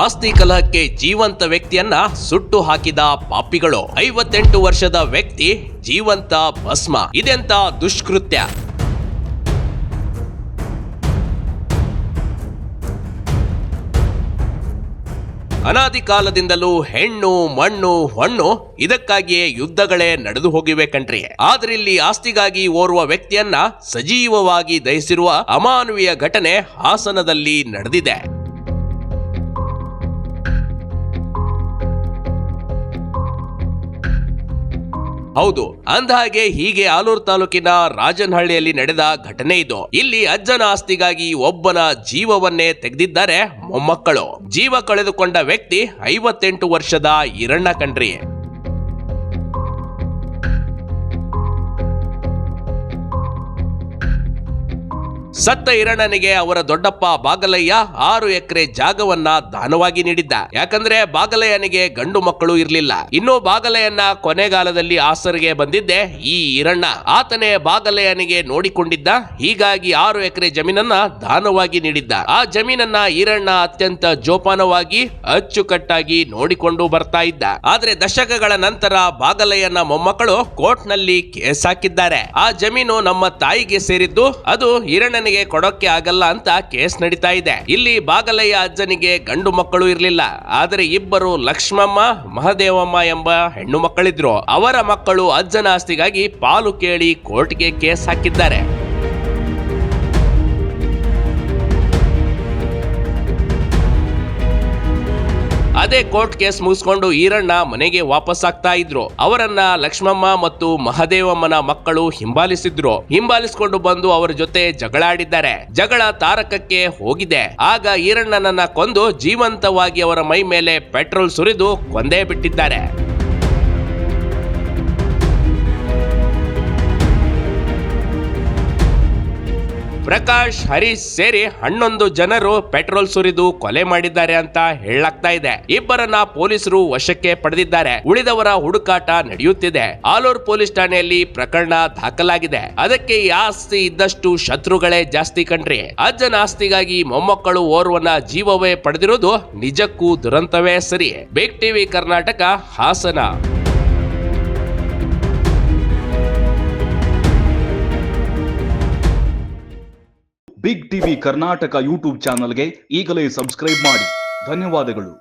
ಆಸ್ತಿ ಕಲಹಕ್ಕೆ ಜೀವಂತ ವ್ಯಕ್ತಿಯನ್ನ ಸುಟ್ಟು ಹಾಕಿದ ಪಾಪಿಗಳು. 58 ವರ್ಷದ ವ್ಯಕ್ತಿ ಜೀವಂತ ಭಸ್ಮ. ಇದೆಂತ ದುಷ್ಕೃತ್ಯ. ಅನಾದಿ ಕಾಲದಿಂದಲೂ ಹೆಣ್ಣು ಮಣ್ಣು ಹೊಣ್ಣು ಇದಕ್ಕಾಗಿಯೇ ಯುದ್ಧಗಳೇ ನಡೆದು ಹೋಗಿವೆ ಕಣ್ರಿ. ಆದ್ರೆ ಇಲ್ಲಿ ಆಸ್ತಿಗಾಗಿ ಓರ್ವ ವ್ಯಕ್ತಿಯನ್ನ ಸಜೀವವಾಗಿ ದಹಿಸಿರುವ ಅಮಾನವೀಯ ಘಟನೆ ಹಾಸನದಲ್ಲಿ ನಡೆದಿದೆ. ಹೌದು, ಅಂದಹಾಗೆ ಹೀಗೆ ಆಲೂರು ತಾಲೂಕಿನ ರಾಜನಹಳ್ಳಿಯಲ್ಲಿ ನಡೆದ ಘಟನೆ ಇದು. ಇಲ್ಲಿ ಅಜ್ಜನ ಆಸ್ತಿಗಾಗಿ ಒಬ್ಬನ ಜೀವವನ್ನೇ ತೆಗೆದಿದ್ದಾರೆ ಮೊಮ್ಮಕ್ಕಳು. ಜೀವ ಕಳೆದುಕೊಂಡ ವ್ಯಕ್ತಿ 58 ವರ್ಷದ ಈರಣ್ಣ ಕಣ್ರಿ. ಸತ್ತ ಈರಣ್ಣನಿಗೆ ಅವರ ದೊಡ್ಡಪ್ಪ ಬಾಗಲಯ್ಯ 6 ಎಕರೆ ಜಾಗವನ್ನ ದಾನವಾಗಿ ನೀಡಿದ್ದ. ಯಾಕಂದ್ರೆ ಬಾಗಲಯ್ಯನಿಗೆ ಗಂಡು ಮಕ್ಕಳು ಇರ್ಲಿಲ್ಲ. ಇನ್ನು ಬಾಗಲಯ್ಯನ ಕೊನೆಗಾಲದಲ್ಲಿ ಆಸರಿಗೆ ಬಂದಿದ್ದೆ ಈ ಈರಣ್ಣ. ಆತನೇ ಬಾಗಲಯ್ಯನಿಗೆ ನೋಡಿಕೊಂಡಿದ್ದ. ಹೀಗಾಗಿ 6 ಎಕರೆ ಜಮೀನನ್ನ ದಾನವಾಗಿ ನೀಡಿದ್ದ. ಆ ಜಮೀನನ್ನ ಈರಣ್ಣ ಅತ್ಯಂತ ಜೋಪಾನವಾಗಿ ಅಚ್ಚುಕಟ್ಟಾಗಿ ನೋಡಿಕೊಂಡು ಬರ್ತಾ ಇದ್ದ. ಆದ್ರೆ ದಶಕಗಳ ನಂತರ ಬಾಗಲಯ್ಯನ ಮೊಮ್ಮಕ್ಕಳು ಕೋರ್ಟ್ ನಲ್ಲಿ ಕೇಸ್ ಹಾಕಿದ್ದಾರೆ. ಆ ಜಮೀನು ನಮ್ಮ ತಾಯಿಗೆ ಸೇರಿದ್ದು, ಅದು ಈರಣ್ಣ ಕೊಡೋಕೆ ಆಗಲ್ಲ ಅಂತ ಕೇಸ್ ನಡೀತಾ ಇದೆ. ಇಲ್ಲಿ ಬಾಗಲಯ್ಯ ಅಜ್ಜನಿಗೆ ಗಂಡು ಮಕ್ಕಳು ಇರಲಿಲ್ಲ. ಆದರೆ ಇಬ್ಬರು ಲಕ್ಷ್ಮಮ್ಮ ಮಹದೇವಮ್ಮ ಎಂಬ ಹೆಣ್ಣು ಮಕ್ಕಳಿದ್ರು. ಅವರ ಮಕ್ಕಳು ಅಜ್ಜನ ಆಸ್ತಿಗಾಗಿ ಪಾಲು ಕೇಳಿ ಕೋರ್ಟ್ಗೆ ಕೇಸ್ ಹಾಕಿದ್ದಾರೆ. ಅದೇ ಕೋರ್ಟ್ ಕೇಸ್ ಮುಗಿಸ್ಕೊಂಡು ಈರಣ್ಣ ಮನೆಗೆ ವಾಪಸ್ ಆಗ್ತಾ ಇದ್ರು. ಅವರನ್ನ ಲಕ್ಷ್ಮಮ್ಮ ಮತ್ತು ಮಹದೇವಮ್ಮನ ಮಕ್ಕಳು ಹಿಂಬಾಲಿಸಿಕೊಂಡು ಬಂದು ಅವರ ಜೊತೆ ಜಗಳಾಡಿದ್ದಾರೆ. ಜಗಳ ತಾರಕಕ್ಕೆ ಹೋಗಿದೆ. ಆಗ ಈರಣ್ಣನನ್ನ ಕೊಂದು ಜೀವಂತವಾಗಿ ಅವರ ಮೈ ಮೇಲೆ ಪೆಟ್ರೋಲ್ ಸುರಿದು ಕೊಂದೇ ಬಿಟ್ಟಿದ್ದಾರೆ. ಪ್ರಕಾಶ್, ಹರೀಶ್ ಸೇರಿ 11 ಜನರು ಪೆಟ್ರೋಲ್ ಸುರಿದು ಕೊಲೆ ಮಾಡಿದ್ದಾರೆ ಅಂತ ಹೇಳಲಾಗ್ತಾ ಇದೆ. ಇಬ್ಬರನ್ನ ಪೊಲೀಸರು ವಶಕ್ಕೆ ಪಡೆದಿದ್ದಾರೆ. ಉಳಿದವರ ಹುಡುಕಾಟ ನಡೆಯುತ್ತಿದೆ. ಆಲೂರು ಪೊಲೀಸ್ ಠಾಣೆಯಲ್ಲಿ ಪ್ರಕರಣ ದಾಖಲಾಗಿದೆ. ಅದಕ್ಕೆ ಈ ಆಸ್ತಿ ಇದ್ದಷ್ಟು ಶತ್ರುಗಳೇ ಜಾಸ್ತಿ ಕಣ್ರಿ. ಅಜ್ಜನ ಆಸ್ತಿಗಾಗಿ ಮೊಮ್ಮಕ್ಕಳು ಓರ್ವನ ಜೀವವೇ ಪಡೆದಿರುವುದು ನಿಜಕ್ಕೂ ದುರಂತವೇ ಸರಿ. Big TV Karnataka, Hassan. Big TV Karnataka YouTube ಚಾನಲ್ಗೆ ಈಗಲೇ ಸಬ್ಸ್ಕ್ರೈಬ್ ಮಾಡಿ. ಧನ್ಯವಾದಗಳು.